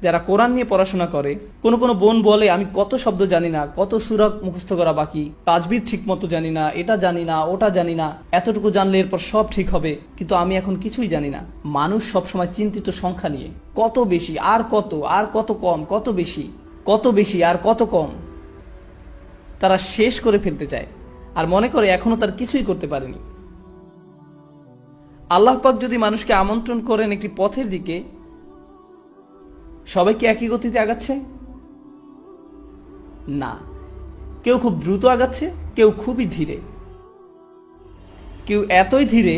যারা কোরআন নিয়ে পড়াশোনা করে, কোনো কোনো বোন বলে আমি কত শব্দ জানি না, কত সূরা মুখস্থ করা বাকি, তাজবিদ ঠিক মতো জানি না, এটা জানি না, ওটা জানি না, এতটুকু জানলে এরপর সব ঠিক হবে, কিন্তু আমি এখন কিছুই জানি না। মানুষ সবসময় চিন্তিত সংখ্যা নিয়ে, কত বেশি আর কত, আর কত কম, কত বেশি, কত বেশি আর কত কম। তারা শেষ করে ফেলতে চায় আর মনে করে এখনো তার কিছুই করতে পারেনি। আল্লাহ পাক যদি মানুষকে আমন্ত্রণ করেন একটি পথের দিকে, সবাই কি একই গতিতে আগাচ্ছে? না, কেউ খুব দ্রুত আগাচ্ছে, কেউ খুবই ধীরে, কেউ এতই ধীরে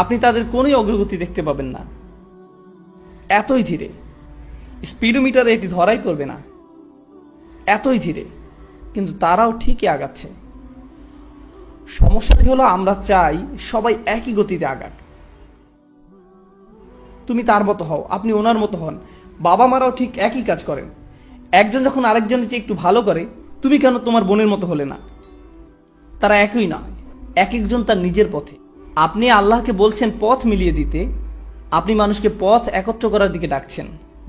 আপনি তাদের কোনোই অগ্রগতি দেখতে পাবেন না। এতই ধীরে, স্পিডোমিটারে এটি ধরাই পড়বে না, এতই ধীরে, কিন্তু তারাও ঠিকই আগাচ্ছে। সমস্যাটি হলো আমরা চাই সবাই একই গতিতে আগাক। তুমি তার মতো হও, আপনি ওনার মতো হন। বাবা মারাও ঠিক একই কাজ করেন। একজন যখন আরেকজনের চেয়ে একটু ভালো করে, তুমি কেন তোমার বোনের মতো হলে না? তারা একই নয়, এক একজন তার নিজের পথে। আপনি আল্লাহকে বলছেন পথ মিলিয়ে দিতে, আপনি মানুষকে পথ একত্র করার দিকে ডাকছেন,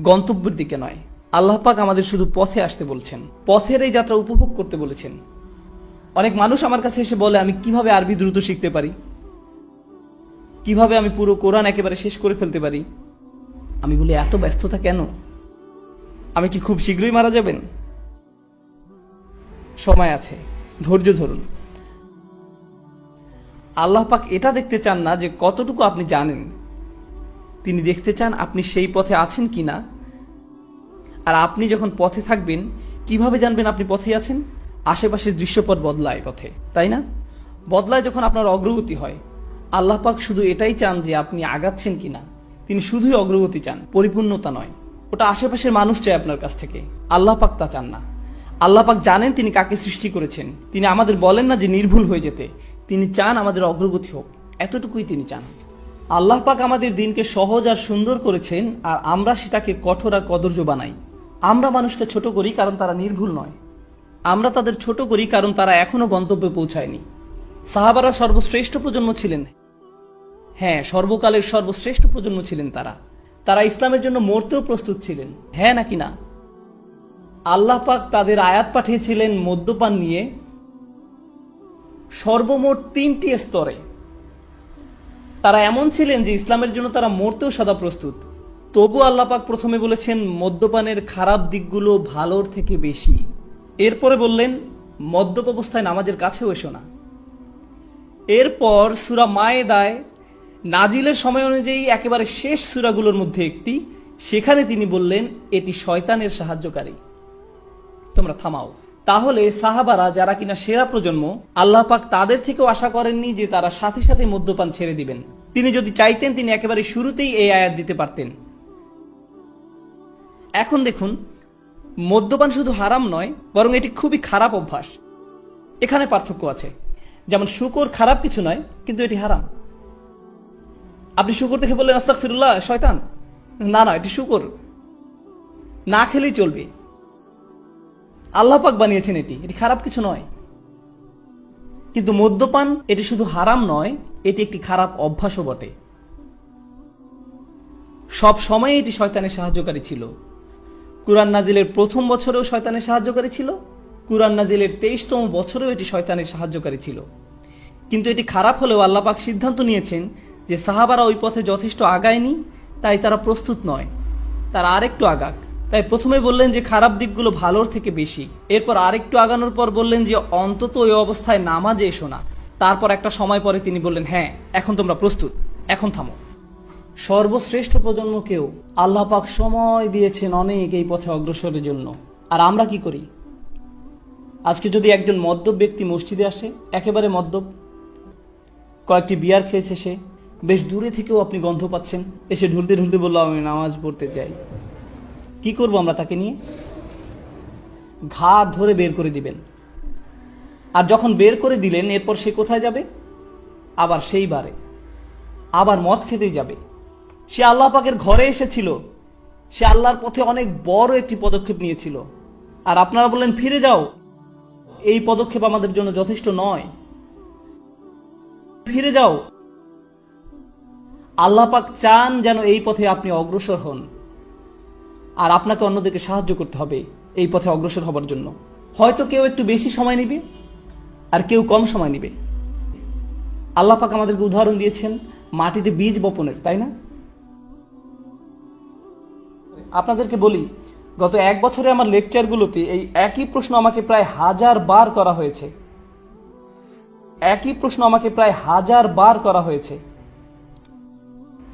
গন্তব্যের দিকে নয়। আল্লাহ পাক আমাদের শুধু পথে আসতে বলছেন, পথের এই যাত্রা উপভোগ করতে বলেছেন। অনেক মানুষ আমার কাছে এসে বলে আমি কিভাবে আরবি দ্রুত শিখতে পারি, কিভাবে আমি পুরো কোরআন একেবারে শেষ করে ফেলতে পারি। আমি বলি এত ব্যস্ততা কেন? আমি কি খুব শীঘ্রই মারা যাবেন? সময় আছে, ধৈর্য ধরুন। আল্লাহ পাক এটা দেখতে চান না যে কতটুকু আপনি জানেন, তিনি দেখতে চান আপনি সেই পথে আছেন কিনা। আর আপনি যখন পথে থাকবেন, কিভাবে জানবেন আপনি পথে আছেন? আশেপাশের দৃশ্যপট বদলায় পথে, তাই না? বদলায় যখন আপনার অগ্রগতি হয়। আল্লাহ পাক শুধু এটাই চান যে আপনি আগাচ্ছেন কিনা। তিনি শুধুই অগ্রগতি চান, পরিপূর্ণতা নয়। ওটা আশেপাশের মানুষ চায় আপনার কাছ থেকে, আল্লাহ পাক তা চান না। আল্লাহ পাক জানেন তিনি কাকে সৃষ্টি করেছেন। তিনি আমাদের বলেন না যে নির্ভুল হয়ে যেতে, তিনি চান আমাদের অগ্রগতি হোক, এতটুকুই তিনি চান। আল্লাহ পাক আমাদের দিনকে সহজ আর সুন্দর করেছেন, আর আমরা সেটাকে কঠোর আর কদর্য বানাই। আমরা মানুষকে ছোট করি কারণ তারা নির্ভুল নয়, আমরা তাদের ছোট করি কারণ তারা এখনো গন্তব্যে পৌঁছায়নি। সাহাবারা সর্বশ্রেষ্ঠ প্রজন্ম ছিলেন, হ্যাঁ, সর্বকালের সর্বশ্রেষ্ঠ প্রজন্ম ছিলেন তারা। তারা ইসলামের জন্য মরতেও প্রস্তুত ছিলেন, হ্যাঁ নাকি না? আল্লাহ পাক তাদের আয়াত পাঠিয়েছিলেন মদ্যপান নিয়ে সর্বমোট 3টি স্তরে। তারা এমন ছিলেন যে ইসলামের জন্য তারা মরতেও সদা প্রস্তুত। তবু আল্লাহ পাক প্রথমে বলেছেন মদ্যপানের খারাপ দিকগুলো ভালোর থেকে বেশি। এরপরে বললেন মদ্যপ অবস্থায় নামাজের কাছেও এসো না। এরপর সূরা মায়েদায় নাজিলের সময় অনুযায়ী একেবারে শেষ সূরাগুলোর মধ্যে একটি, সেখানে তিনি বললেন এটি শয়তানের সাহায্যকারী, তোমরা থামাও। তাহলে সাহাবারা যারা কিনা সেরা প্রজন্ম, আল্লাহ পাক তাদের থেকেও আশা করেননি যে তারা সাথে সাথে মদ্যপান ছেড়ে দিবেন। তিনি যদি চাইতেন তিনি একেবারে শুরুতেই এই আয়াত দিতে পারতেন। এখন দেখুন, মদ্যপান শুধু হারাম নয়, বরং এটি খুবই খারাপ অভ্যাস। এখানে পার্থক্য আছে। যেমন শুকর খারাপ কিছু নয়, কিন্তু এটি হারাম। আপনি শুকর দেখে বললেন আস্তাগফিরুল্লাহ, শয়তান। না না, এটি শুকর, না খেলেই চলবে। আল্লাহ পাক বানিয়েছেন এটি খারাপ কিছু নয়। কিন্তু মদ্যপান এটি শুধু হারাম নয়, এটি একটি খারাপ অভ্যাসও বটে। সব সময় এটি শয়তানের সাহায্যকারী ছিল। কুরআন নাজিলের প্রথম বছরেও শয়তানের সাহায্যকারী ছিল, কুরআন নাজিলের 23তম বছরেও এটি শয়তানের সাহায্যকারী ছিল। কিন্তু এটি খারাপ হলেও আল্লাহ পাক সিদ্ধান্ত নিয়েছেন যে সাহাবারা ওই পথে যথেষ্ট আগায়নি, তাই তারা প্রস্তুত নয়, তারা আরেকটু আগাক। তাই প্রথমে বললেন যে খারাপ দিকগুলো ভালোর থেকে বেশি। এরপর আরেকটু আগানোর পর বললেন যে অন্তত ওই অবস্থায় নামাজে এসো না। তারপর একটা সময় পরে তিনি বললেন হ্যাঁ, এখন তোমরা প্রস্তুত, এখন থামো। সর্বশ্রেষ্ঠ প্রজন্মকেও আল্লাহ পাক সময় দিয়েছেন অনেক এই পথে অগ্রসরের জন্য। আর আমরা কি করি? আজকে যদি একজন মদ্যপ ব্যক্তি মসজিদে আসে, একেবারে মদ্যপ, কয়েকটি বিয়ার খেয়েছে সে, বেশ দূরে থেকেও আপনি গন্ধ পাচ্ছেন, এসে ঢুলতে ঢুলতে বললো আমি নামাজ পড়তে চাই, কি করব আমরা তাকে নিয়ে? ঘাট ধরে বের করে দিবেন। আর যখন বের করে দিলেন, এরপর সে কোথায় যাবে? আবার সেই বারে, আবার মদ খেতেই যাবে। সে আল্লাহ পাকের ঘরে এসেছিল, সে আল্লাহর পথে অনেক বড় একটি পদক্ষেপ নিয়েছিল, আর আপনারা বললেন ফিরে যাও। এই পদক্ষেপ আমাদের জন্য যথেষ্ট নয়, ফিরে যাও। আল্লাহ পাক চান যেন এই পথে আপনি অগ্রসর হন। আর আপনাকে অন্যদেরকে সাহায্য করতে হবে এই পথে অগ্রসর হবার জন্য। হয়তো কেউ একটু বেশি সময় নেবে আর কেউ কম সময় নেবে। আল্লাহ পাক আমাদেরকে উদাহরণ দিয়েছেন মাটিতে বীজ বপনের, তাই না? আপনাদেরকে বলি, গত 1 বছরে আমার লেকচারগুলোতে এই একই প্রশ্ন আমাকে প্রায় 1000 বার করা হয়েছে। একই প্রশ্ন আমাকে প্রায় 1000 বার করা হয়েছে।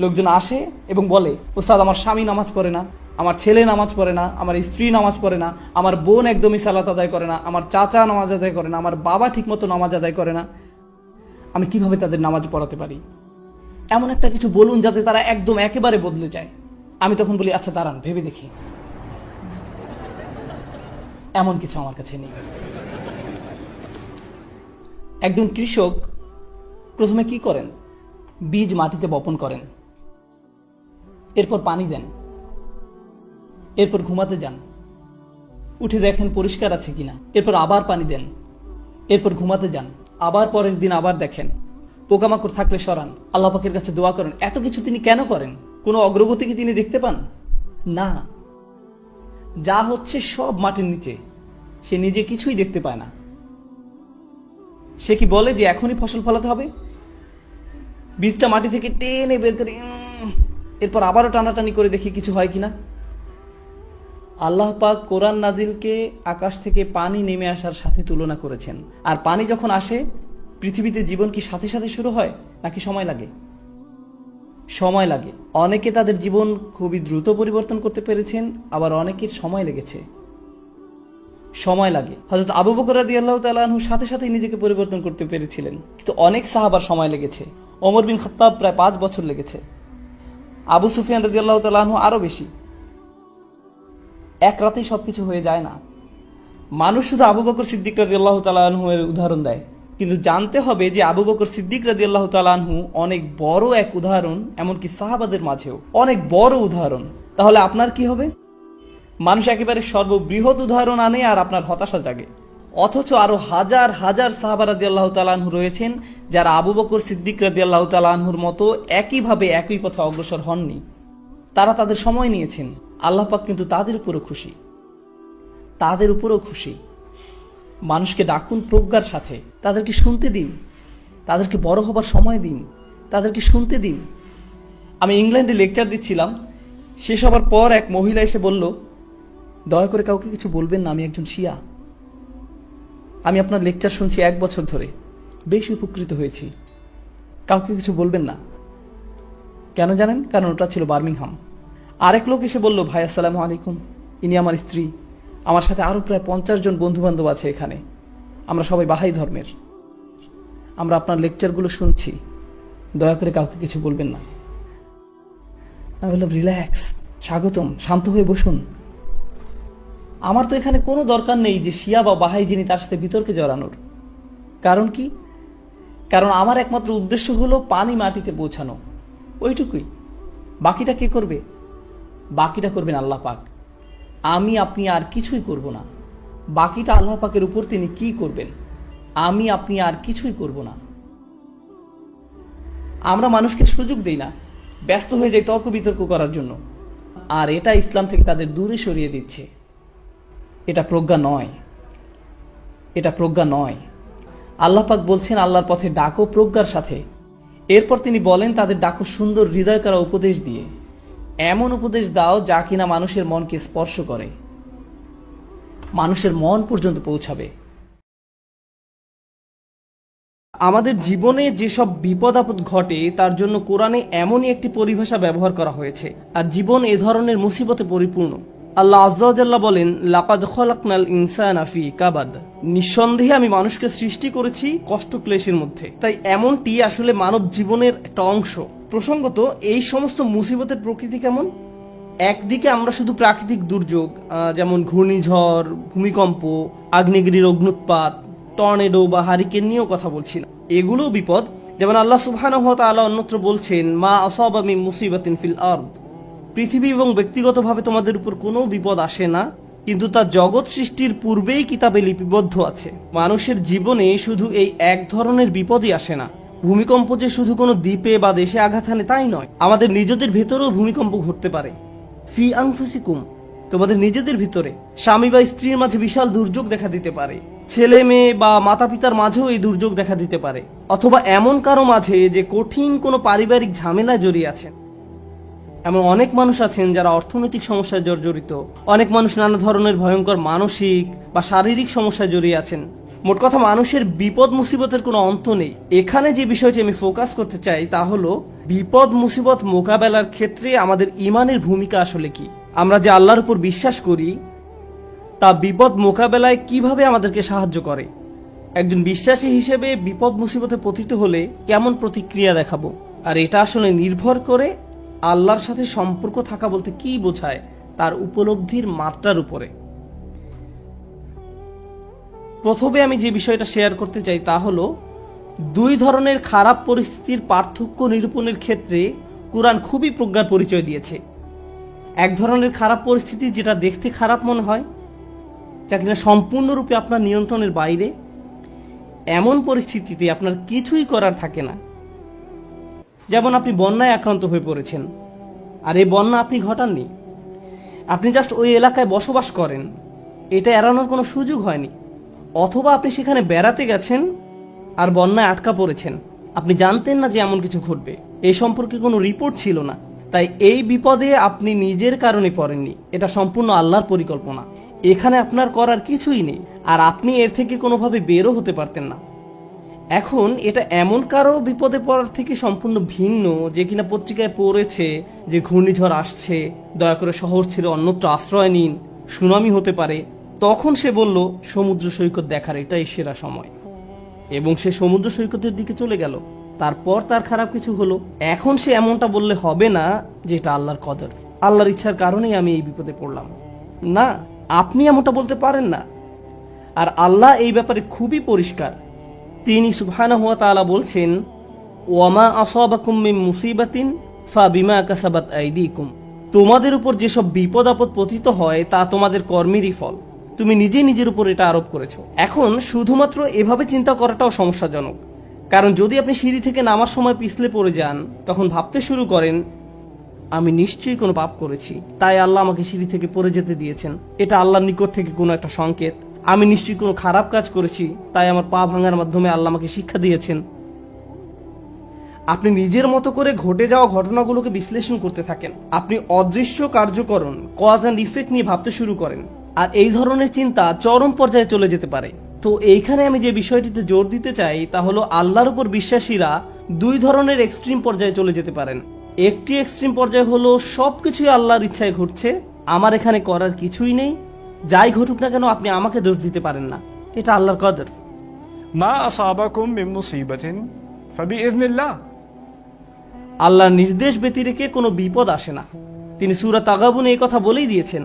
লোকজন আসে এবং বলে, ওস্তাদ আমার স্বামী নামাজ পড়ে না, আমার ছেলে নামাজ পড়ে না, আমার স্ত্রী নামাজ পড়ে না, আমার বোন একদমই সালাত আদায় করে না, আমার চাচা নামাজ আদায় করে না, আমার বাবা ঠিকমতো নামাজ আদায় করে না, আমি কিভাবে তাদের নামাজ পড়াতে পারি? এমন একটা কিছু বলুন যাতে তারা একদম একেবারে বদলে যায়। আমি তখন বলি, আচ্ছা দাঁড়ান ভেবে দেখি। এমন কিছু আমার কাছে নেই। একজন কৃষক প্রথমে কি করেন? বীজ মাটিতে বপন করেন, এরপর পানি দেন, এরপর ঘুমাতে যান, উঠে দেখেন পরিষ্কার আছে কিনা, এরপর আবার পানি দেন, এরপর ঘুমাতে যান, আবার পরের দিন আবার দেখেন, পোকামাকড় থাকলে সরান, আল্লাহ পাকের কাছে দোয়া করেন। এত কিছু তিনি কেন করেন? কোনো অগ্রগতি কি তিনি দেখতে পান? না, যা হচ্ছে সব মাটির নিচে, সে নিজে কিছুই দেখতে পায় না। সে কি বলে যে এখনই ফসল ফলাতে হবে? বীজটা মাটি থেকে টেনে বের করে এরপর আবারও টানাটানি করে দেখি কিছু হয় কিনা। আল্লাহ পাক কোরআন নাজিলকে আকাশ থেকে পানি নেমে আসার সাথে তুলনা করেছেন। আর পানি যখন আসে, পৃথিবীতে জীবন কি সাথে সাথে শুরু হয় নাকি সময় লাগে? সময় লাগে। অনেকে তাদের জীবন খুবই দ্রুত পরিবর্তন করতে পেরেছেন, আবার অনেকের সময় লেগেছে। সময় লাগে। হযরত আবু বকর রাদিয়াল্লাহু তাআলা আনহু সাথে সাথে নিজেকে পরিবর্তন করতে পেরেছিলেন, কিন্তু অনেক সাহাবার সময় লেগেছে। ওমর বিন খাত্তাব প্রায় 5 বছর লেগেছে। আবু সুফিয়ান রাদিয়াল্লাহু তাআলা আনহু আরো বেশি। এক রাতেই সবকিছু হয়ে যায় না। মানুষ শুধু আবু বকর সিদ্দিক রাদিয়াল্লাহু তাআলা আনহু এর উদাহরণ দেয়, কিন্তু জানতে হবে যে আবু বকর সিদ্দিক রাদিয়াল্লাহু তাআলা আনহু অনেক বড় এক উদাহরণ, এমনকি সাহাবাদের মাঝেও অনেক বড় উদাহরণ। তাহলে আপনার কি হবে? মানুষ একেবারে সর্ববৃহৎ উদাহরণ আনে আর আপনার হতাশা জাগে। অথচ আরো হাজার হাজার সাহাবা রাদিয়াল্লাহু তাআলা আনহু রয়েছেন যারা আবু বকর সিদ্দিক রাদিয়াল্লাহু তাআলা আনহুর মতো একইভাবে একই পথে অগ্রসর হননি। তারা তাদের সময় নিয়েছেন। আল্লাহ পাক কিন্তু তাদের উপরও খুশি, তাদের উপরও খুশি। মানুষকে ডাকুন প্রজ্ঞার সাথে, তাদেরকে শুনতে দিন, তাদেরকে বড় হবার সময় দিন, তাদেরকে শুনতে দিন। আমি ইংল্যান্ডে লেকচার দিচ্ছিলাম, শেষ হবার পর এক মহিলা এসে বলল, দয়া করে কাউকে কিছু বলবেন না, আমি একজন শিয়া। আমি আপনার লেকচার শুনছি 1 বছর ধরে, বেশ উপকৃত হয়েছি, কাউকে কিছু বলবেন না। কেন জানেন? কারণ ওটা ছিল বার্মিংহাম। আরেক লোক এসে বলল, ভাই আসসালামু আলাইকুম, ইনি আমার স্ত্রী, আমার সাথে আরো প্রায় 50 জন বন্ধু বান্ধব আছে এখানে, আমরা সবাই বাহাই ধর্মের, আমরা আপনার লেকচারগুলো শুনছি, দয়া করে কাউকে কিছু বলবেন না। আমি বললাম, রিল্যাক্স, স্বাগতম, শান্ত হয়ে বসুন। আমার তো এখানে কোনো দরকার নেই যে শিয়া বা বাহাই যিনি তার সাথে বিতর্কে জড়ানোর। কারণ কি? কারণ আমার একমাত্র উদ্দেশ্য হলো পানি মাটিতে পৌঁছানো, ওইটুকুই। বাকিটা কে করবে? বাকিটা করবেন আল্লাহ পাক। আমি আপনি আর কিছুই করব না। বাকিটা আল্লাহ পাকের উপর তিনি কি করবেন, আমি আপনি আর কিছুই করব না। আমরা মানুষকে সুযোগ দেই না, ব্যস্ত হয়ে যাই তর্ক বিতর্ক করার জন্য, আর এটা ইসলাম থেকে তাদের দূরে সরিয়ে দিচ্ছে। এটা প্রজ্ঞা নয়, এটা প্রজ্ঞা নয়। আল্লাহ পাক বলছেন, আল্লাহর পথে ডাকো প্রজ্ঞার সাথে। এরপর তিনি বলেন, তাদের ডাকো সুন্দর হৃদয় করা উপদেশ দিয়ে। এমন উপদেশ দাও যা কিনা মানুষের মনকে স্পর্শ করে, মানুষের মন পর্যন্ত পৌঁছাবে। আমাদের জীবনে যেসব বিপদ আপদ ঘটে তার জন্য কোরআনে এমনই একটি পরিভাষা ব্যবহার করা হয়েছে, আর জীবন এ ধরনের মুসিবতে পরিপূর্ণ। আল্লাহ আযজা ওয়া জাল্লা বলেন, লাকাদ খলাকনাল ইনসানা ফি কাবাদ, নিঃসন্দেহে আমি মানুষকে সৃষ্টি করেছি কষ্ট ক্লেশের মধ্যে। তাই এমনটি আসলে মানব জীবনের একটা অংশ। প্রসঙ্গত, এই সমস্ত মুসিবতের প্রকৃতি কেমন? একদিকে আমরা শুধু প্রাকৃতিক দুর্যোগ যেমন ঘূর্ণিঝড়, ভূমিকম্প, আগ্নেয়গিরির অগ্নুৎপাত, টর্নেডো বা হারিকেন নিয়েও কথা বলছি না, এগুলোও বিপদ। যেমন আল্লাহ সুবহানাহু ওয়া তাআলা অন্যত্র বলছেন, মা আসাবা মিন মুসিবাতিন ফিল আরদ, পৃথিবী এবং ব্যক্তিগতভাবে তোমাদের উপর কোনো বিপদ আসে না, কিন্তু তা জগৎ সৃষ্টির পূর্বেই কিতাবে লিপিবদ্ধ আছে। মানুষের জীবনে শুধু এই এক ধরনের বিপদই আসে না। ভূমিকম্প যে শুধু কোনো দ্বীপে বা দেশে আঘাত হানে তাই নয়, আমাদের নিজেদের ভেতরেও ভূমিকম্প ঘটতে পারে। ফি আনফুসিকুম, তোমাদের নিজেদের ভিতরে স্বামী বা স্ত্রীর মাঝে বিশাল দুর্যোগ দেখা দিতে পারে, ছেলে মেয়ে বা মাতা পিতার মাঝেও এই দুর্যোগ দেখা দিতে পারে, অথবা এমন কারো মাঝে যে কঠিন কোনো পারিবারিক ঝামেলায় জড়িয়ে আছেন। এমন অনেক মানুষ আছেন যারা অর্থনৈতিক সমস্যায় জর্জরিত, অনেক মানুষ নানা ধরনের ভয়ঙ্কর মানসিক বা শারীরিক সমস্যায় জড়িয়ে আছেন। মোট কথা, মানুষের বিপদ মুসিবতের কোনো অন্ত নেই। এখানে যে বিষয়টি আমি ফোকাস করতে চাই তা হলো বিপদ মুসিবত মোকাবেলার ক্ষেত্রে আমাদের ইমানের ভূমিকা আসলে কি। আমরা যে আল্লাহর উপর বিশ্বাস করি তা বিপদ মোকাবেলায় কিভাবে আমাদেরকে সাহায্য করে। একজন বিশ্বাসী হিসেবে বিপদ মুসিবতে পতিত হলে কেমন প্রতিক্রিয়া দেখাবো, আর এটা আসলে নির্ভর করে আল্লাহর সাথে সম্পর্ক থাকা বলতে কি বোঝায় তার উপলব্ধির মাত্রার উপরে। প্রথমে আমি যে বিষয়টা শেয়ার করতে চাই তা হলো দুই ধরনের খারাপ পরিস্থিতির পার্থক্য নিরূপণের ক্ষেত্রে কুরআন খুবই প্রজ্ঞার পরিচয় দিয়েছে। এক ধরনের খারাপ পরিস্থিতি যেটা দেখতে খারাপ মনে হয়, যা কিনা সম্পূর্ণরূপে আপনার নিয়ন্ত্রণের বাইরে, এমন পরিস্থিতিতে আপনার কিছুই করার থাকে না। যেমন আপনি বন্যায় আক্রান্ত হয়ে পড়েছেন, আর এই বন্যা আপনি ঘটাননি, আপনি জাস্ট ওই এলাকায় বসবাস করেন, এটা এড়ানোর কোনো সুযোগ হয়নি। অথবা আপনি সেখানে বেড়াতে গেছেন আর বন্যায় আটকা পড়েছেন, আপনি জানতেন না যে এমন কিছু ঘটবে, এই সম্পর্কে কোনো রিপোর্ট ছিল না, তাই এই বিপদে আপনি নিজের কারণে পড়েননি, এটা সম্পূর্ণ আল্লাহর পরিকল্পনা। এখানে আপনার করার কিছুই নেই, আর আপনি এর থেকে কোনোভাবে বেরও হতে পারতেন না। এখন এটা এমন কারো বিপদে পড়ার থেকে সম্পূর্ণ ভিন্ন যে কিনা পত্রিকায় পড়েছে যে ঘূর্ণিঝড় আসছে, দয়া করে শহর ছেড়ে অন্যত্র আশ্রয় নিন, সুনামি হতে পারে। তখন সে বলল সমুদ্র সৈকত দেখার এটাই সেরা সময়, এবং সে সমুদ্র সৈকতের দিকে চলে গেল। তারপর তার খারাপ কিছু হলো। এখন সে এমনটা বললে হবে না যে এটা আল্লাহর কদর, আল্লাহর ইচ্ছার কারণেই আমি এই বিপদে পড়লাম। না, আপনি এমনটা বলতে পারেন না। আর আল্লাহ এই ব্যাপারে খুবই পরিষ্কার। তিনি সুবহানাহু ওয়া তাআলা বলছেন, ওয়ামা আসাবাকুম মিন মুসিবাতিন ফাবিমা কাসাবাত আইদিকুম। তোমাদের উপর যেসব বিপদ আপদ পতিত হয় তা তোমাদের কর্মেরই ফল, তুমি নিজেই নিজের উপর এটা আরোপ করেছো। এখন শুধুমাত্র এভাবে চিন্তা করাটাও সমস্যাজনক, কারণ যদি আপনি সিঁড়ি থেকে নামার সময় পিছলে পড়ে যান, তখন ভাবতে শুরু করেন আমি নিশ্চয়ই কোনো পাপ করেছি, তাই আল্লাহ আমাকে সিঁড়ি থেকে পড়ে যেতে দিয়েছেন, এটা আল্লাহর নিকট থেকে কোনো একটা সংকেত। আমি নিশ্চয়ই কোনো খারাপ কাজ করেছি, তাই আমার পা ভাঙার মাধ্যমে আল্লাহ আমাকে শিক্ষা দিয়েছেন। আপনি নিজের মতো করে ঘটে যাওয়া ঘটনাগুলোকে বিশ্লেষণ করতে থাকেন। আপনি অদৃশ্য কার্যকরণ, কজ অ্যান্ড ইফেক্ট নিয়ে ভাবতে শুরু করেন, আর এই ধরনের চিন্তা চরম পর্যায়ে চলে যেতে পারে। তো এইখানে আমি যে বিষয়টিতে জোর দিতে চাই তা হলো আল্লাহর উপর বিশ্বাসীরা দুই ধরনের এক্সট্রিম পর্যায়ে চলে যেতে পারেন। একটি এক্সট্রিম পর্যায়ে হলো সবকিছুই আল্লাহর ইচ্ছায় ঘটছে, আমার এখানে করার কিছুই নেই, যাই ঘটুক না কেন আপনি আমাকে দোষ দিতে পারেন না, এটা আল্লাহর কদর। মা আসাবাকুম মিন মুসিবাতিন ফাবিইذনিল্লাহ। আল্লাহর নির্দেশ ব্যতিরেকে কোনো বিপদ আসে না। তিনি সূরা তাগাবুনে এই কথা বলেই দিয়েছেন,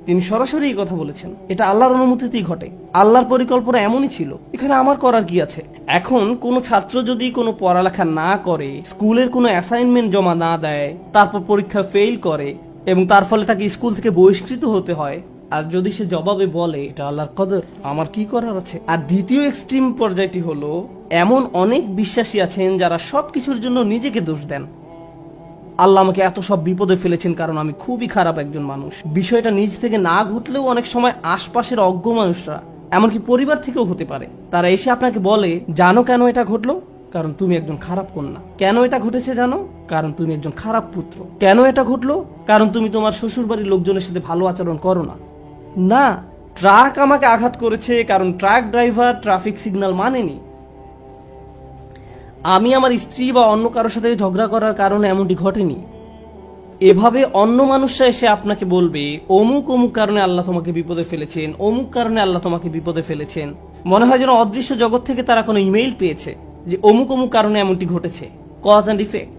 তিনি সরাসরি এই কথা বলেছেন, এটা আল্লাহর অনুমতিতেই ঘটে, আল্লাহর পরিকল্পনা এমনই ছিল, এখানে আমার করার কি আছে। এখন কোনো ছাত্র যদি কোনো পড়ালেখা না করে, স্কুলের কোনো অ্যাসাইনমেন্ট জমা না দেয়, তারপর পরীক্ষা ফেল করে এবং তার ফলে তাকে স্কুল থেকে বহিষ্কৃত হতে হয়, আর যদি সে জবাবে বলে এটা আল্লাহর কদর, আমার কি করার আছে। আর দ্বিতীয় এক্সট্রিম পর্যায়টি হলো এমন অনেক বিশ্বাসী আছেন যারা সবকিছুর জন্য নিজেকে দোষ দেন। আল্লাহ আমাকে এত সব বিপদে ফেলেছেন কারণ আমি খুবই খারাপ একজন মানুষ। বিষয়টা নিজ থেকে না ঘটলেও অনেক সময় আশপাশের অজ্ঞ মানুষরা, এমনকি পরিবার থেকেও হতে পারে, তারা এসে আপনাকে বলে জানো কেন এটা ঘটলো, কারণ তুমি একজন খারাপ কন্যা। কেন এটা ঘটেছে জানো, কারণ তুমি একজন খারাপ পুত্র। কেন এটা ঘটলো, কারণ তুমি তোমার শ্বশুর বাড়ির লোকজনের সাথে ভালো আচরণ করো না। না, ট্রাক আমাকে আঘাত করেছে কারণ ট্রাক ড্রাইভার ট্রাফিক সিগন্যাল মানেনি। আমি আমার স্ত্রী বা অন্য কারোর সাথে ঝগড়া করার কারণে এমনটি ঘটেনি। এভাবে অন্য মানুষরা এসে আপনাকে বলবে অমুক অমুক কারণে আল্লাহ তোমাকে বিপদে ফেলেছেন, অমুক কারণে আল্লাহ তোমাকে বিপদে ফেলেছেন। মনে হয় যেন অদৃশ্য জগৎ থেকে তারা কোনো ইমেইল পেয়েছে যে অমুক অমুক কারণে এমনটি ঘটেছে, কজ অ্যান্ড ইফেক্ট।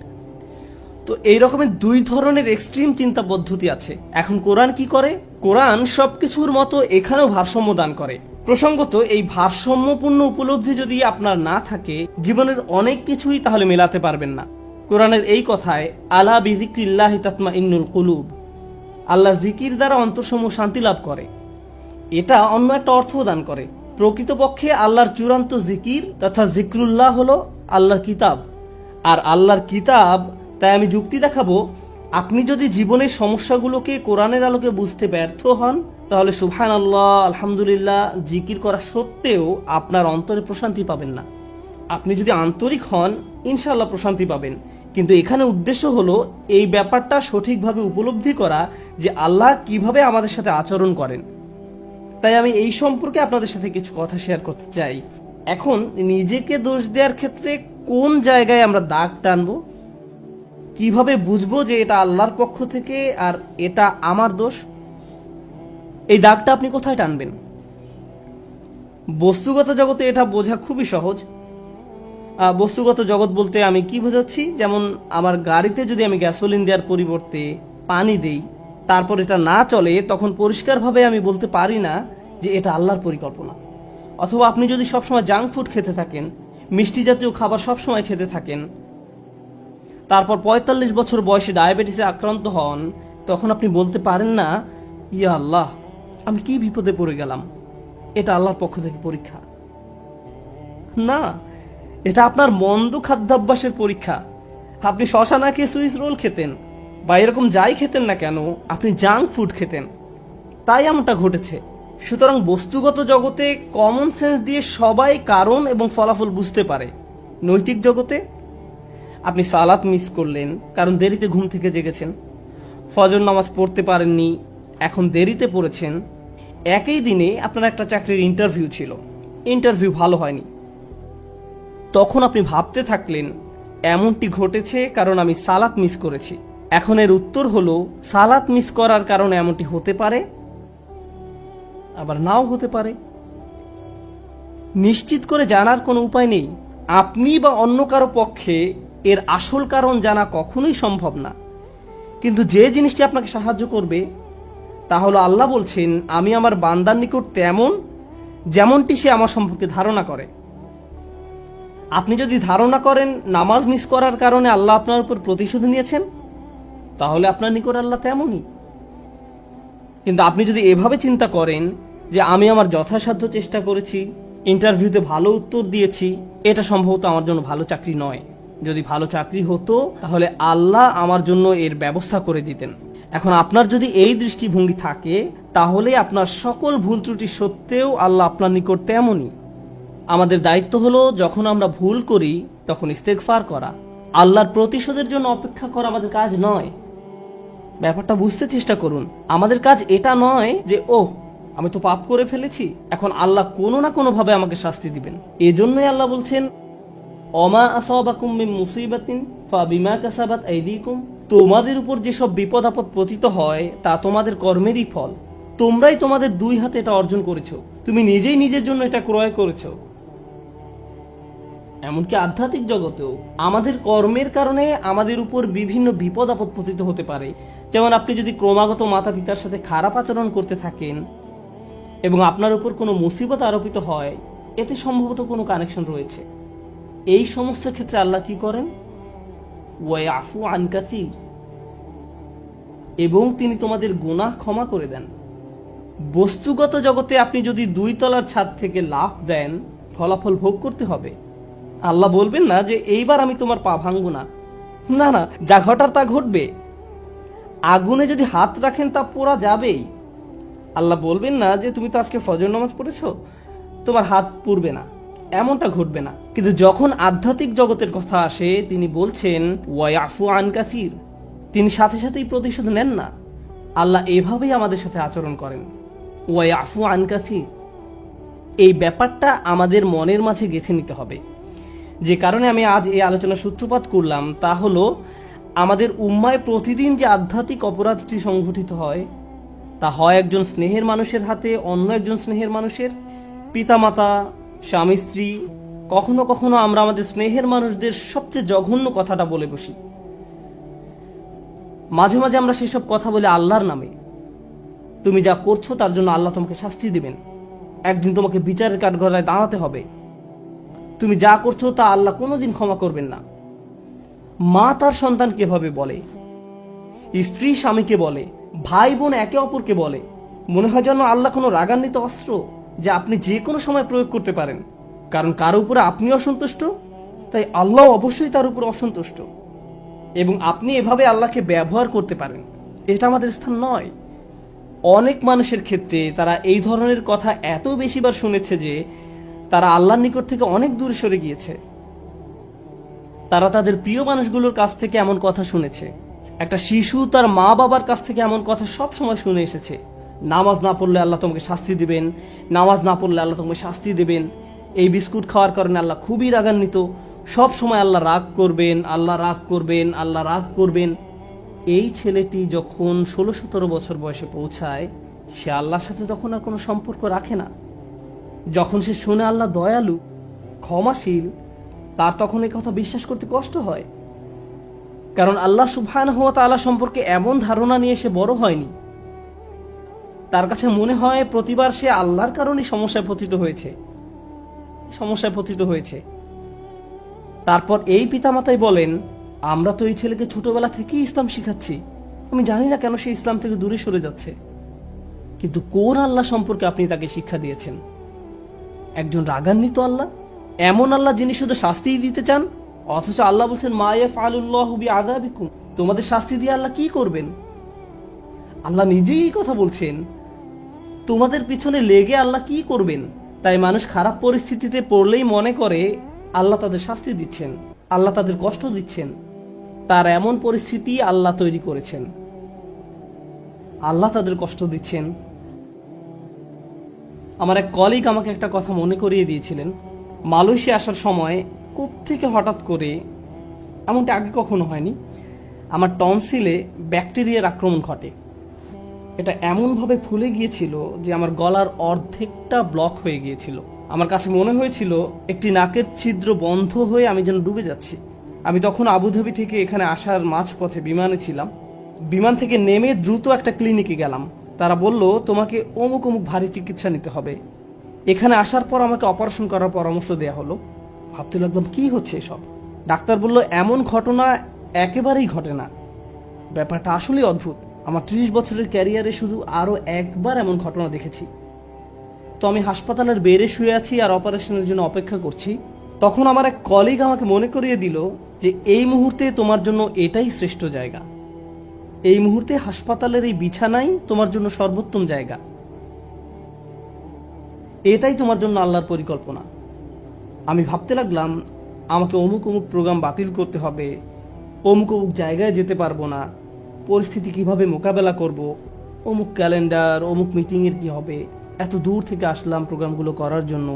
তো এই রকমের দুই ধরনের এক্সট্রিম চিন্তা পদ্ধতি আছে। এখন কোরআন কি করে? কোরআন সবকিছুর মতো এখানেও ভারসাম্য দান করে। প্রসঙ্গত এই ভারসাম্যপূর্ণ উপলব্ধি যদি আপনার না থাকে, জীবনের অনেক কিছুই তাহলে মেলাতে পারবেন না। কোরআনের এই কথায় আলা বিযিকরিল্লাহি তাতমাইন্নুল কুলুব, আল্লাহর জিকির দ্বারা অন্তরসমূহ শান্তি লাভ করে, এটা অন্য একটা অর্থ দান করে। প্রকৃতপক্ষে আল্লাহর চূড়ান্ত জিকির তথা জিক্রুল্লাহ হলো আল্লাহর কিতাব। আর আল্লাহর কিতাব, তাই আমি যুক্তি দেখাবো, আপনি যদি জীবনের সমস্যাগুলোকে কোরআনের আলোকে বুঝতে ব্যর্থ হন, তাহলে সুবহানাল্লাহ, আলহামদুলিল্লাহ জিকির করা সত্ত্বেও আপনার অন্তরে প্রশান্তি পাবেন না। আপনি যদি আন্তরিক হন, ইনশাআল্লাহ প্রশান্তি পাবেন। কিন্তু এখানে উদ্দেশ্য হলো এই ব্যাপারটা সঠিকভাবে উপলব্ধি করা যে আল্লাহ কিভাবে আমাদের সাথে আচরণ করেন। তাই আমি এই সম্পর্কে আপনাদের সাথে কিছু কথা শেয়ার করতে চাই। এখন নিজেকে দোষ দেওয়ার ক্ষেত্রে কোন জায়গায় আমরা দাগ টানবো, কিভাবে বুঝবো যে এটা আল্লাহর পক্ষ থেকে আর এটা আমার দোষ, এই দাগটা আপনি কোথায় টানবেন? বস্তুগত জগতে এটা বোঝা খুবই সহজ। বস্তুগত জগৎ বলতে আমি কি বোঝাচ্ছি, যেমন আমার গাড়িতে যদি আমি গ্যাসোলিন দেওয়ার পরিবর্তে পানি দেই, তারপর এটা না চলে, তখন পরিষ্কারভাবে আমি বলতে পারি না যে এটা আল্লাহর পরিকল্পনা। অথবা আপনি যদি সবসময় জাঙ্ক ফুড খেতে থাকেন, মিষ্টি জাতীয় খাবার সবসময় খেতে থাকেন, তারপর ৪৫ বছর বয়সে ডায়াবেটিসে আক্রান্ত হন, তখন আপনি বলতে পারেন না, ইয়া আল্লাহ, আমি কি বিপদে পড়ে গেলাম, এটা আল্লাহর পক্ষ থেকে পরীক্ষা। না, এটা আপনার মন্দ খাদ্যাভ্যাসের পরীক্ষা। আপনি শশা না খেয়ে সুইস রোল খেতেন, বা এরকম যাই খেতেন না কেন, আপনি জাঙ্ক ফুড খেতেন, তাই এমনটা ঘটেছে। সুতরাং বস্তুগত জগতে কমন সেন্স দিয়ে সবাই কারণ এবং ফলাফল বুঝতে পারে। নৈতিক জগতে আপনি সালাত মিস করলেন কারণ দেরিতে ঘুম থেকে জেগেছেন, ফজর নামাজ পড়তে পারেননি, এখন দেরিতে পড়েছেন। একই দিনে আপনার একটা চাকরির ইন্টারভিউ ছিল, ইন্টারভিউ ভালো হয়নি, তখন আপনি ভাবতে থাকলেন এমনটি ঘটেছে কারণ আমি সালাত মিস করেছি। এখন এর উত্তর হলো, সালাত মিস করার কারণে এমনটি হতে পারে, আবার নাও হতে পারে। নিশ্চিত করে জানার কোনো উপায় নেই। আপনি বা অন্য কারো পক্ষে এর আসল কারণ জানা কখনোই সম্ভব না। কিন্তু যে জিনিসটি আপনাকে সাহায্য করবে তা হলো, আল্লাহ বলছেন, আমি আমার বান্দার নিকট তেমন যেমনটি সে আমার সম্পর্কে ধারণা করে। আপনি যদি ধারণা করেন নামাজ মিস করার কারণে আল্লাহ আপনার উপর প্রতিশোধ নিয়েছেন, তাহলে আপনার নিকট আল্লাহ তেমনই। কিন্তু আপনি যদি এভাবে চিন্তা করেন যে আমি আমার যথাসাধ্য চেষ্টা করেছি, ইন্টারভিউতে ভালো উত্তর দিয়েছি, এটা সম্ভবত আমার জন্য ভালো চাকরি নয়, যদি ভালো চাকরি হতো তাহলে আল্লাহ আমার জন্য এর ব্যবস্থা করে দিতেন। এখন আপনার যদি এই দৃষ্টিভঙ্গি থাকে, তাহলে আপনার সকল ভুল ত্রুটি সত্ত্বেও আল্লাহ আপনার নিকট তেমনই। আমাদের দায়িত্ব হলো যখন আমরা ভুল করি তখন ইস্তেগফার করা। আল্লাহর প্রতিশোধের জন্য অপেক্ষা করা আমাদের কাজ নয়। ব্যাপারটা বুঝতে চেষ্টা করুন। আমাদের কাজ এটা নয় যে আমি তো পাপ করে ফেলেছি, এখন আল্লাহ কোনো না কোনো ভাবে আমাকে শাস্তি দিবেন। এজন্যই আল্লাহ বলছেন, অমা আসাবাকুম মিন মুসিবাতিন ফাবিমা কাসাবাত আইদিকুম, তোমাদের উপর যেসব বিপদ আপদ পতিত হয় তা তোমাদের কর্মেরই ফল। তোমরাই তোমাদের দুই হাতে এটা অর্জন করেছো, তুমি নিজেই নিজের জন্য এটা ক্রয় করেছো। এমনকি আধ্যাত্মিক জগতেও আমাদের কর্মের কারণে আমাদের উপর বিভিন্ন বিপদ আপদ পতিত হতে পারে। যেমন আপনি যদি ক্রমাগত মাতা পিতার সাথে খারাপ আচরণ করতে থাকেন এবং আপনার উপর কোনো মুসিবত আরোপিত হয়, এতে সম্ভবত কোনো কানেকশন রয়েছে। এই সমস্ত ক্ষেত্রে আল্লাহ কি করেন? ওয়ায়াফু আন কাসীর, এবং তিনি তোমাদের গুনাহ ক্ষমা করে দেন। বস্তুগত জগতে আপনি যদি 2 তলার ছাদ থেকে লাফ দেন, ফলাফল ভোগ করতে হবে। আল্লাহ বলবেন না যে এইবার আমি তোমার পা ভাঙবো না, না না, যা ঘটার তা ঘটবে। আগুনে যদি হাত রাখেন তা পোড়া যাবেই। আল্লাহ বলবেন না যে তুমি তো আজকে ফজর নামাজ পড়েছো, তোমার হাত পুড়বে না, এমনটা ঘটবে না। কিন্তু যখন আধ্যাত্মিক জগতের কথা আসে, তিনি বলছেন ওয়ায়াফু আন কাসীর, তিনি সাথে সাথেই প্রতিশোধ নেন না। আল্লাহ এভাবেই আমাদের সাথে আচরণ করেন, ওয়ায়াফু আন কাসীর। এই ব্যাপারটা আমাদের মনের মাঝে গেঁথে নিতে হবে। যে কারণে আমি আজ এই আলোচনার সূত্রপাত করলাম তা হলো, আমাদের উম্মায় প্রতিদিন যে আধ্যাত্মিক অপরাধটি সংঘটিত হয়, তা হয় একজন স্নেহের মানুষের হাতে অন্য একজন স্নেহের মানুষের, পিতামাতা, স্বামী স্ত্রী। কখনো কখনো আমরা আমাদের স্নেহের মানুষদের সবচেয়ে জঘন্য কথাটা বলে বসি। মাঝে মাঝে আমরা সেসব কথা বলে আল্লাহর নামে। তুমি যা করছো তার জন্য আল্লাহ তোমাকে শাস্তি দিবেন, একদিন তোমাকে বিচারের কাঠগড়ায় দাঁড়াতে হবে। তুমি যা করছো তা আল্লাহ কোনোদিন ক্ষমা করবেন না। মা তার সন্তানকে এভাবে বলে, স্ত্রী স্বামীকে বলে, ভাই বোন একে অপরকে বলে। মনে হয় যেন আল্লাহ কোনো রাগান্বিত অস্ত্র যা আপনি যে কোনো সময় প্রয়োগ করতে পারেন। কারণ কারো উপরে আপনি অসন্তুষ্ট, তাই আল্লাহ অবশ্যই তার উপর অসন্তুষ্ট। এবং আপনি এভাবে আল্লাহকে ব্যবহার করতে পারেন, এটা আমাদের স্থান নয়। অনেক মানুষের ক্ষেত্রে তারা এই ধরনের কথা এত বেশিবার শুনেছে যে তারা আল্লাহর নিকট থেকে অনেক দূরে সরে গিয়েছে। তারা তাদের প্রিয় মানুষগুলোর কাছ থেকে এমন কথা শুনেছে। একটা শিশু তার মা বাবার কাছ থেকে এমন কথা সব সময় শুনে এসেছে, নামাজ না পড়লে আল্লাহ তোমাকে শাস্তি দিবেন, নামাজ না পড়লে আল্লাহ তোমাকে শাস্তি দেবেন, এই বিস্কুট খাওয়ার কারণে আল্লাহ খুবই রাগান্বিত, সব সময় আল্লাহ রাগ করবেন, আল্লাহ রাগ করবেন, আল্লাহ রাগ করবেন। এই ছেলেটি যখন 16-17 বছর বয়সে পৌঁছায়, সে আল্লাহর সাথে তখন আর কোনো সম্পর্ক রাখে না। যখন সে শুনে আল্লাহ দয়ালু, ক্ষমাশীল, তার তখন এই কথা বিশ্বাস করতে কষ্ট হয়। কারণ আল্লাহ সুবহানাহু ওয়া তাআলা সম্পর্কে এমন ধারণা নিয়ে সে বড় হয়নি। তার কাছে মনে হয় প্রতিবার সে আল্লাহর কারণে সমস্যায় পতিত হয়েছে। তারপর এই পিতামাতাই বলেন, আমরা তো এই ছেলেকে ছোটবেলা থেকেই ইসলাম শিখাচ্ছি, আমি জানি না কেন সে ইসলাম থেকে দূরে সরে যাচ্ছে। কিন্তু কোন আল্লাহ সম্পর্কে আপনি তাকে শিক্ষা দিয়েছেন? একজন রাগান্বিত আল্লাহ, এমন আল্লাহ যিনি শুধু শাস্তিই দিতে চান, অথচ আল্লাহ বলছেন মা ইয়াফআলুল্লাহু বিআযাবিকুম, তোমাদের শাস্তি দিয়ে আল্লাহ কি করবেন? আল্লাহ নিজেই এই কথা বলছেন, তোমাদের পিছনে লেগে আল্লাহ কি করবেন? তাই মানুষ খারাপ পরিস্থিতিতে পড়লেই মনে করে আল্লাহ তাদের শাস্তি দিচ্ছেন, আল্লাহ তাদের কষ্ট দিচ্ছেন। তার এমন পরিস্থিতি আল্লাহ তৈরি করেছেন, আল্লাহ তাদের কষ্ট দিচ্ছেন। আমার এক কলিগ আমাকে একটা কথা মনে করিয়ে দিয়েছিলেন। মালয়েশিয়া আসার সময় কোত্থেকে হঠাৎ করে, এমনটা আগে কখনো হয়নি, আমার টনসিলে ব্যাকটেরিয়ার আক্রমণ ঘটে। এটা এমনভাবে ফুলে গিয়েছিল যে আমার গলার অর্ধেকটা ব্লক হয়ে গিয়েছিল। আমার কাছে মনে হয়েছিল একটি নাকের ছিদ্র বন্ধ হয়ে আমি যেন ডুবে যাচ্ছি। আমি তখন আবুধাবি থেকে এখানে আসার মাঝপথে বিমানে ছিলাম। বিমান থেকে নেমে দ্রুত একটা ক্লিনিকে গেলাম। তারা বলল, তোমাকে অমুক অমুক ভারী চিকিৎসা নিতে হবে। এখানে আসার পর আমাকে অপারেশন করার পরামর্শ দেওয়া হলো। ভাবতে লাগলাম কি হচ্ছে এসব। ডাক্তার বলল, এমন ঘটনা একেবারেই ঘটে না। ব্যাপারটা আসলেই অদ্ভুত। আমার 30 বছরের ক্যারিয়ারে শুধু আরো একবার এমন ঘটনা দেখেছি। তো আমি হাসপাতালের বেডে শুয়ে আছি আর অপারেশনের জন্য অপেক্ষা করছি। তখন আমার এক কলিগ আমাকে মনে করিয়ে দিল যে এই মুহূর্তে তোমার জন্য এটাই শ্রেষ্ঠ জায়গা। এই মুহূর্তে হাসপাতালের এই বিছানাই তোমার জন্য সর্বোত্তম জায়গা। এটাই তোমার জন্য আল্লাহর পরিকল্পনা। আমি ভাবতে লাগলাম, আমাকে অমুক অমুক প্রোগ্রাম বাতিল করতে হবে, অমুক অমুক জায়গায় যেতে পারবো না, পরিস্থিতি কিভাবে মোকাবেলা করব, অমুক ক্যালেন্ডার, অমুক মিটিংয়ের কি হবে। এত দূর থেকে আসলাম প্রোগ্রামগুলো করার জন্য।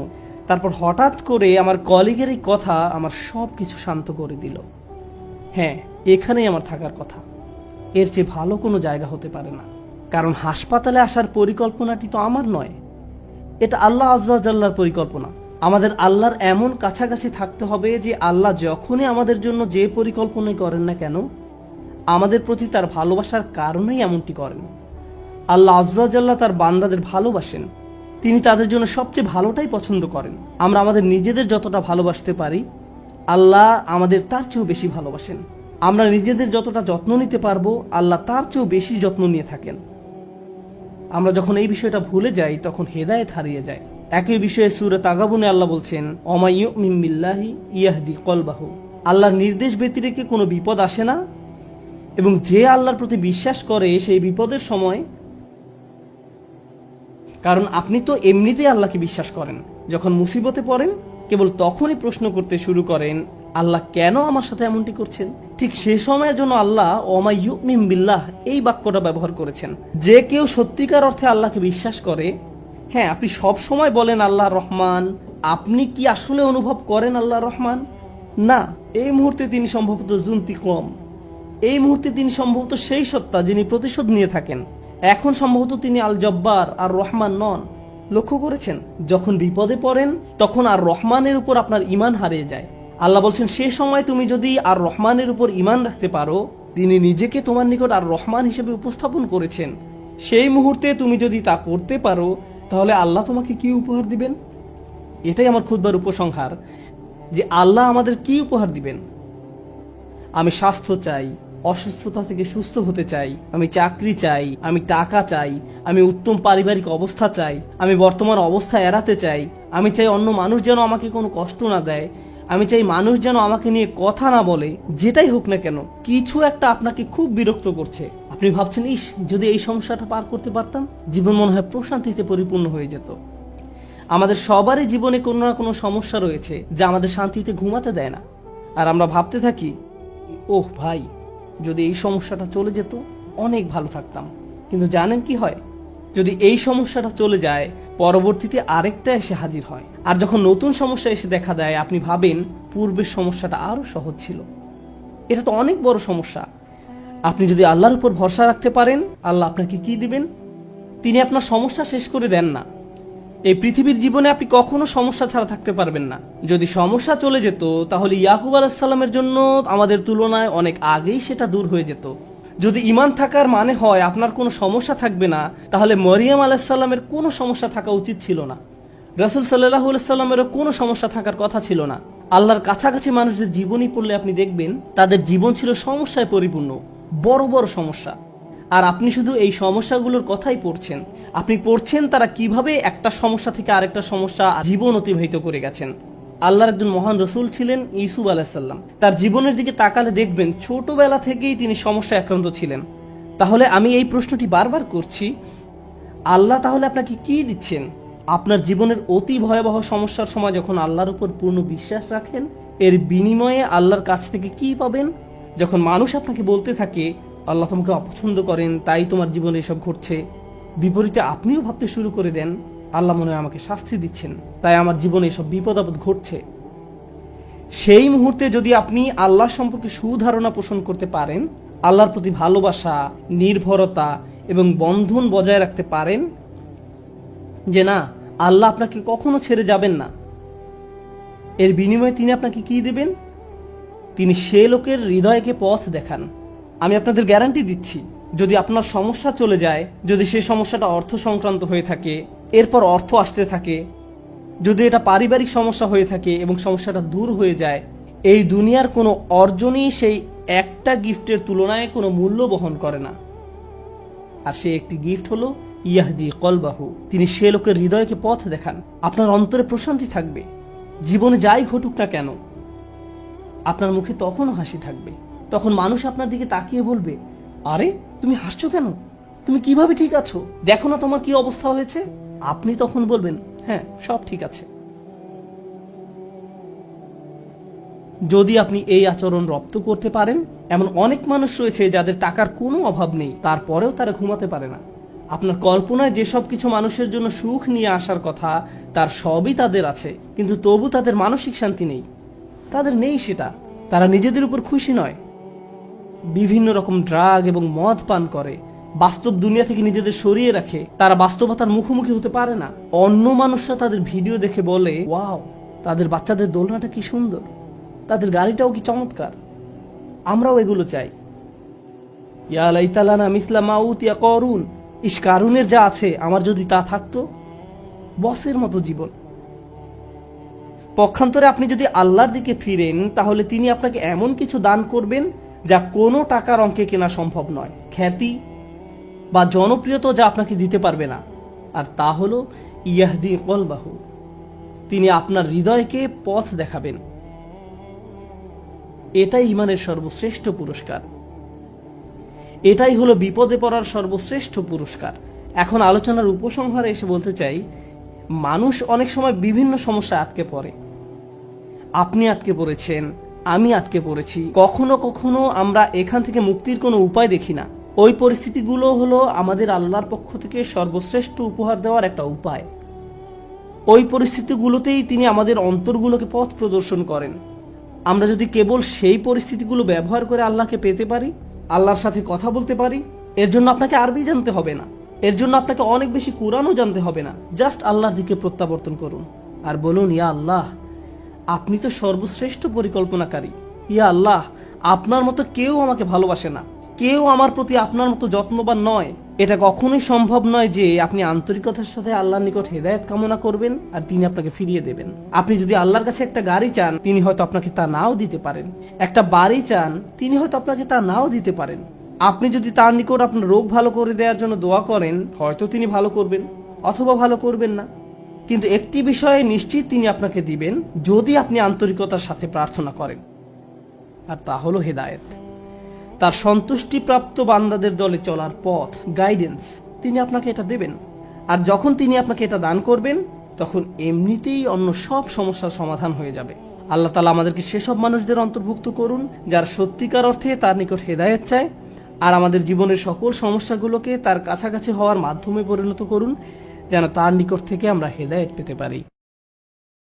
তারপর হঠাৎ করে আমার কলিগের এই কথা আমার সব কিছু শান্ত করে দিল। হ্যাঁ, এখানেই আমার থাকার কথা, এর চেয়ে ভালো কোনো জায়গা হতে পারে না। কারণ হাসপাতালে আসার পরিকল্পনাটি তো আমার নয়, এটা আল্লাহ আজ্জা ওয়া জাল্লার পরিকল্পনা। আমাদের আল্লাহর এমন কাছাকাছি থাকতে হবে যে আল্লাহ যখনই আমাদের জন্য যে পরিকল্পনাই করেন না কেন, আমাদের প্রতি তার ভালোবাসার কারণেই এমনটি করেন। আল্লাহ আজ্জা ওয়া জাল্লা তার বান্দাদের ভালোবাসেন, তিনি তাদের জন্য সবচেয়ে ভালোটাই পছন্দ করেন। আমরা আমাদের নিজেদের যতটা ভালোবাসতে পারি, আল্লাহ আমাদের তার চেয়েও বেশি ভালোবাসেন। আমরা নিজেদের যতটা যত্ন নিতে পারবো, আল্লাহ তার চেয়েও বেশি যত্ন নিয়ে থাকেন। আমরা যখন এই বিষয়টা ভুলে যাই, তখন হেদায়েত হারিয়ে যায়। একই বিষয়ে সূরা তাগাবুনে আল্লাহ বলছেন, ওমা ইউমিন বিল্লাহি ইয়াহদি কলবাহু, আল্লাহর নির্দেশ ব্যতিরেকে কোনো বিপদ আসে না, এবং যে আল্লাহর প্রতি বিশ্বাস করে সেই বিপদের সময়, কারণ আপনি তো এমনিতেই আল্লাহকে বিশ্বাস করেন, যখন মুসিবতে পড়েন কেবল তখনই প্রশ্ন করতে শুরু করেন, আল্লাহ কেন আমার সাথে এমনটি করছেন। ঠিক সে সময়ের জন্য আল্লাহ ওমা ইউমিন বিল্লাহ এই বাক্যটা ব্যবহার করেছেন। যে কেউ সত্যিকার অর্থে আল্লাহকে বিশ্বাস করে, হ্যাঁ, আপনি সব সময় বলেন আল্লাহ রহমান, আপনি কি আসলে অনুভব করেন আল্লাহ রহমান? না, এই মুহূর্তে তিনি সম্ভবত জুনতিকম, এই মুহূর্তে তিনি সম্ভবত সেই সত্তা যিনি প্রতিশোধ নিয়ে থাকেন। এখন সম্ভবত তিনি আল জব্বার আর রহমান নন। লক্ষ্য করেছেন, যখন বিপদে পড়েন তখন আর রহমানের উপর আপনার ঈমান হারিয়ে যায়। আল্লাহ বলছেন, সে সময় তুমি যদি আর রহমানের উপর ঈমান রাখতে পারো, তিনি নিজেকে তোমার নিকট আর রহমান হিসেবে উপস্থাপন করেছেন, সেই মুহূর্তে তুমি যদি তা করতে পারো, তাহলে আল্লাহ তোমাকে কি উপহার দিবেন। এটাই আমার খুতবার উপসংহার, যে আল্লাহ আমাদের কি উপহার দিবেন। আমি স্বাস্থ্য চাই, অসুস্থতা থেকে সুস্থ হতে চাই, আমি চাকরি চাই, আমি টাকা চাই, আমি উত্তম পারিবারিক অবস্থা চাই, আমি বর্তমান অবস্থা এড়াতে চাই, আমি চাই অন্য মানুষ যেন আমাকে কোনো কষ্ট না দেয়, আমি চাই মানুষ যেন আমাকে নিয়ে কথা না বলে, যেটাই হোক না কেন কিছু একটা আপনাকে খুব বিরক্ত করছে। আপনি ভাবছেন, ইস যদি এই সমস্যাটা পার করতে পারতাম, জীবন মনে হয় প্রশান্তিতে পরিপূর্ণ হয়ে যেত। আমাদের সবারই জীবনে কোনো না কোনো সমস্যা রয়েছে যা আমাদের শান্তিতে ঘুমাতে দেয় না। আর আমরা ভাবতে থাকি, ওহ ভাই, যদি এই সমস্যাটা চলে যেত অনেক ভালো থাকতাম। কিন্তু জানেন কি হয়? যদি এই সমস্যাটা চলে যায়, পরবর্তীতে আরেকটা এসে হাজির হয়। আর যখন নতুন সমস্যা এসে দেখা দেয়, আপনি ভাবেন পূর্বের সমস্যাটা আরো সহজ ছিল। এটা তো অনেক বড় সমস্যা। আপনি যদি আল্লাহর উপর ভরসা রাখতে পারেন, আল্লাহ আপনাকে কি দিবেন? তিনি আপনার সমস্যা শেষ করে দেন না। এই পৃথিবীর জীবনে আপনি কখনো সমস্যা ছাড়া থাকতে পারবেন না। যদি সমস্যা চলে যেত, তাহলে ইয়াকুব আলাইহিস সালামের জন্য আমাদের তুলনায় অনেক আগেই সেটা দূর হয়ে যেত। যদি ঈমান থাকার মানে হয় আপনার কোনো সমস্যা থাকবে না, তাহলে মরিয়ম আলাইহিস সালামের কোনো সমস্যা থাকা উচিত ছিল না। রাসূল সাল্লাল্লাহু আলাইহি সাল্লামেরও কোনো সমস্যা থাকার কথা ছিল না। আল্লাহর কাছাকাছি মানুষদের জীবনী পড়লে আপনি দেখবেন তাদের জীবন ছিল সমস্যায় পরিপূর্ণ, বড় বড় সমস্যা। আর আপনি শুধু এই সমস্যাগুলোর কথাই পড়ছেন। আপনি পড়ছেন তারা কিভাবে একটা সমস্যা থেকে আরেকটা সমস্যা জীবন অতিবাহিত করে গেছেন। আল্লাহর একজন মহান রসুল ছিলেন ইউসুফ আলাইহিস সালাম। তার জীবনের দিকে তাকালে দেখবেন ছোটবেলা থেকেই তিনি সমস্যায় আক্রান্ত ছিলেন। তাহলে আমি এই প্রশ্নটি বারবার করছি, আল্লাহ তাহলে আপনাকে কি দিচ্ছেন? আপনার জীবনের অতি ভয়াবহ সমস্যার সময় যখন আল্লাহর উপর পূর্ণ বিশ্বাস রাখেন, এর বিনিময়ে আল্লাহর কাছ থেকে কি পাবেন? যখন মানুষ আপনাকে বলতে থাকে আল্লাহ তোমাকে অপছন্দ করেন, তাই তোমার জীবনে এসব ঘটছে, বিপরীতে আপনিও ভাবতে শুরু করে দেন আল্লাহ মনে হয় আমাকে শাস্তি দিচ্ছেন, তাই আমার জীবনে এসব বিপদ আপদ ঘটছে। সেই মুহূর্তে যদি আপনি আল্লাহ সম্পর্কে সুধারণা পোষণ করতে পারেন, আল্লাহর প্রতি ভালোবাসা, নির্ভরতা এবং বন্ধন বজায় রাখতে পারেন যে না, আল্লাহ আপনাকে কখনো ছেড়ে যাবেন না, এর বিনিময়ে তিনি আপনাকে কি দেবেন? তিনি সে লোকের হৃদয়কে পথ দেখান। আমি আপনাদের গ্যারান্টি দিচ্ছি, যদি আপনার সমস্যা চলে যায়, যদি সেই সমস্যাটা অর্থ সংক্রান্ত হয়ে থাকে, এরপর অর্থ আসতে থাকে, যদি এটা পারিবারিক সমস্যা হয়ে থাকে এবং সমস্যাটা দূর হয়ে যায়, এই দুনিয়ার কোনো অর্জনই সেই একটা গিফটের তুলনায় কোনো মূল্য বহন করে না। আর সে একটি গিফট হলো ইয়াহদি কলবাহু। তিনি সে লোকের হৃদয়কে পথ দেখান। আপনার অন্তরে প্রশান্তি থাকবে। জীবনে যাই ঘটুক না কেন, আপনার মুখে তখনও হাসি থাকবে। তখন মানুষ আপনার দিকে তাকিয়ে বলবে, আরে তুমি হাসছো কেন? তুমি কিভাবে ঠিক আছো? দেখো না তোমার কি অবস্থা হয়েছে। আপনি তখন বলবেন, হ্যাঁ সব ঠিক আছে। যদি আপনি এই আচরণ রপ্ত করতে পারেন, এমন অনেক মানুষ রয়েছে যাদের টাকার কোনো অভাব নেই, তারপরেও তারা ঘুমাতে পারে না। আপনার কল্পনায় যেসব কিছু মানুষের জন্য সুখ নিয়ে আসার কথা, তার সবই তাদের আছে, কিন্তু তবু তাদের মানসিক শান্তি নেই। তাদের নেই সেটা। তারা নিজেদের উপর খুশি নয়, বিভিন্ন রকম ড্রাগ এবং মদ পান করে, বাস্তব দুনিয়া থেকে নিজেদের সরিয়ে রাখে। তারা বাস্তবতার মুখোমুখি হতে পারে না। অন্য মানুষরা তাদের ভিডিও দেখে বলে, ওয়াও, তাদের বাচ্চাদের দোলনাটা কি সুন্দর, তাদের গাড়িটাও কি চমৎকার, আমরাও এগুলো চাই। ইয়া লাইতালানা মিসলা মা উতিয়া করুন। ইস, কারুনের যা আছে আমার যদি তা থাকতো। বসের মতো জীবন। পক্ষান্তরে আপনি যদি আল্লাহর দিকে ফিরেন, তাহলে তিনি আপনাকে এমন কিছু দান করবেন যা কোনো টাকার অঙ্কে কেনা সম্ভব নয়। খ্যাতি বা জনপ্রিয়তা যা আপনাকে দিতে পারবে না। আর তা হলো ইয়াহদি কলবাহু। তিনি আপনার হৃদয়কে পথ দেখাবেন। এটাই ইমানের সর্বশ্রেষ্ঠ পুরস্কার। এটাই হলো বিপদে পড়ার সর্বশ্রেষ্ঠ পুরস্কার। এখন আলোচনার উপসংহারে এসে বলতে চাই, মানুষ অনেক সময় বিভিন্ন সমস্যায় আটকে পড়ে। আপনি আটকে পড়েছেন, আমি আটকে পড়েছি। কখনো কখনো আমরা এখান থেকে মুক্তির কোনো উপায় দেখি না। ওই পরিস্থিতিগুলো হলো আমাদের আল্লাহর পক্ষ থেকে সর্বশ্রেষ্ঠ উপহার দেওয়ার একটা উপায়। ওই পরিস্থিতিগুলোতেই তিনি আমাদের অন্তরগুলোকে পথ প্রদর্শন করেন। আমরা যদি কেবল সেই পরিস্থিতিগুলো ব্যবহার করে আল্লাহকে পেতে পারি, আল্লাহর সাথে কথা বলতে পারি, এর জন্য আপনাকে আরবি জানতে হবে না, এর জন্য আপনাকে অনেক বেশি কোরআনও জানতে হবে না। জাস্ট আল্লাহর দিকে প্রত্যাবর্তন করুন আর বলুন, ইয়া আল্লাহ, আপনি তো সর্বশ্রেষ্ঠ পরিকল্পনাকারী। ইয়া আল্লাহ, আপনার মতো কেউ আমাকে ভালোবাসে না, কেউ আমার প্রতি আপনার মতো যত্নবান নয়। এটা কখনোই সম্ভব নয় যে আপনি আন্তরিকতার সাথে আল্লাহর নিকট হেদায়েত কামনা করবেন আর তিনি আপনাকে ফিরিয়ে দেবেন। আপনি যদি আল্লাহর কাছে একটা গাড়ি চান, তিনি হয়তো আপনাকে তা নাও দিতে পারেন। একটা বাড়ি চান, তিনি হয়তো আপনাকে তা নাও দিতে পারেন। আপনি যদি তার নিকট আপনার রোগ ভালো করে দেওয়ার জন্য দোয়া করেন, হয়তো তিনি ভালো করবেন অথবা ভালো করবেন না। কিন্তু একটি বিষয়ে নিশ্চিত তিনি আপনাকে দিবেন, যদি আপনি আন্তরিকতার সাথে প্রার্থনা করেন, আর তা হলো হেদায়েত। তার সন্তুষ্টিপ্রাপ্ত বান্দাদের দলে চলার পথ, গাইডেন্স, তিনি আপনাকে এটা দেবেন। আর যখন তিনি আপনাকে এটা দান করবেন, তখন এমনিতেই অন্য সব সমস্যার সমাধান হয়ে যাবে। আল্লাহ তাআলা আমাদেরকে সেসব মানুষদের অন্তর্ভুক্ত করুন যারা সত্যিকার অর্থে তার নিকট হেদায়েত চায়, আর আমাদের জীবনের সকল সমস্যাগুলোকে তার কাছাকাছি হওয়ার মাধ্যমে পরিণত করুন, যেন তার নিকট থেকে আমরা হেদায়েত পেতে পারি।